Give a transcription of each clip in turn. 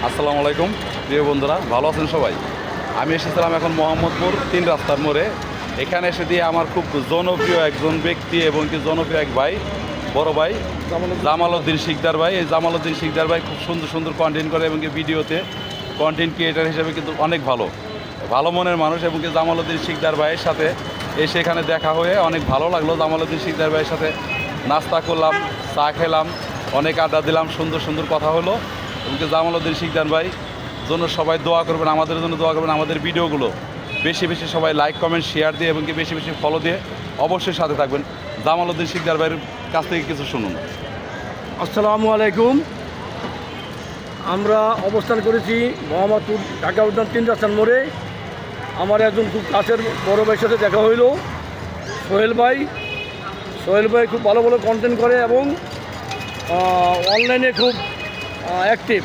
আসসালামু আলাইকুম প্রিয় বন্ধুরা, ভালো আছেন সবাই। আমি এসেছিলাম এখন মোহাম্মদপুর 3 রাস্তার মোড়ে। এখানে এসে দিয়ে আমার খুব জনপ্রিয় একজন ব্যক্তি এবং কি জনপ্রিয় এক ভাই, বড় ভাই জামালউদ্দিন শিকদার ভাই। এই জামালউদ্দিন শিকদার ভাই খুব সুন্দর সুন্দর কন্টেন্ট করে এবং কি ভিডিওতে কন্টেন্ট ক্রিয়েটার হিসেবে কিন্তু অনেক ভালো ভালো মনের মানুষ। এবং কি জামালউদ্দিন শিকদার ভাইয়ের সাথে এসে এখানে দেখা হয়ে অনেক ভালো লাগলো। জামালউদ্দিন শিকদার ভাইয়ের সাথে নাস্তা করলাম, চা খেলাম, অনেক আড্ডা দিলাম, সুন্দর সুন্দর কথা হলো। এবং কি জামালউদ্দিন শিকদার ভাই জন্য সবাই দোয়া করবেন, আমাদের জন্য দোয়া করবেন। আমাদের ভিডিওগুলো বেশি বেশি সবাই লাইক কমেন্ট শেয়ার দিয়ে এবং কি বেশি বেশি ফলো দিয়ে অবশ্যই সাথে থাকবেন। জামালউদ্দিন শিকদার ভাইয়ের কাছ থেকে কিছু শুনুন। আসসালামু আলাইকুম। আমরা অবস্থান করেছি মোহাম্মদপুর ঢাকা উদ্যান 3 রাস্তার মোড়ে। আমার একজন খুব কাছের বড় ভাইয়ের সাথে দেখা হইল, সোহেল ভাই। সোহেল ভাই খুব ভালো ভালো কন্টেন্ট করে এবং অনলাইনে খুব অ্যাক্টিভ।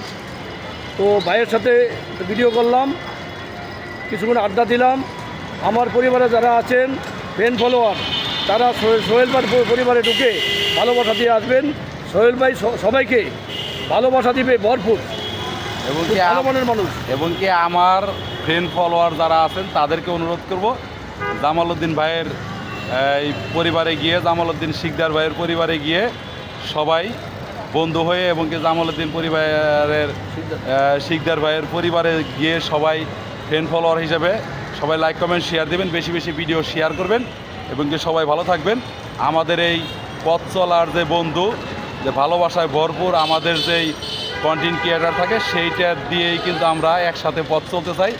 তো ভাইয়ের সাথে ভিডিও করলাম, কিছুক্ষণ আড্ডা দিলাম। আমার পরিবারে যারা আছেন ফ্যান ফলোয়ার, তারা সোহেল ভাই পরিবারে ঢুকে ভালোবাসা দিয়ে আসবেন। সোহেল ভাই সবাইকে ভালোবাসা দিবে ভরপুর এবং কি ভালো মনের মানুষ। এবং কি আমার ফ্রেন্ড ফলোয়ার যারা আছেন তাদেরকে অনুরোধ করব, জামালউদ্দিন ভাইয়ের এই পরিবারে গিয়ে, জামালউদ্দিন শিকদার ভাইয়ের পরিবারে গিয়ে সবাই বন্ধু হয়ে এবং কি জামালউদ্দিন পরিবারের শিকদার ভাইয়ের পরিবারে গিয়ে সবাই ফ্রেন্ড ফলোয়ার হিসেবে সবাই লাইক কমেন্ট শেয়ার দেবেন, বেশি বেশি ভিডিও শেয়ার করবেন এবং কি সবাই ভালো থাকবেন। আমাদের এই পথ চলার যে বন্ধু, যে ভালোবাসায় ভরপুর আমাদের যেই কন্টেন্ট ক্রিয়েটার থাকে, সেইটা দিয়েই কিন্তু আমরা একসাথে পথ চলতে চাই।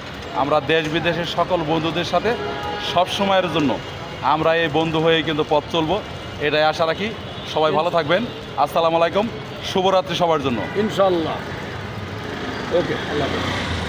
আমরা দেশ বিদেশের সকল বন্ধুদের সাথে সব সময়ের জন্য আমরা এই বন্ধু হয়ে কিন্তু পথ চলবো, এটাই আশা রাখি। সবাই ভালো থাকবেন। আসসালামু আলাইকুম, শুভরাত্রি সবার জন্য। ইনশাল্লাহ। ওকে, আল্লাহ হাফেজ।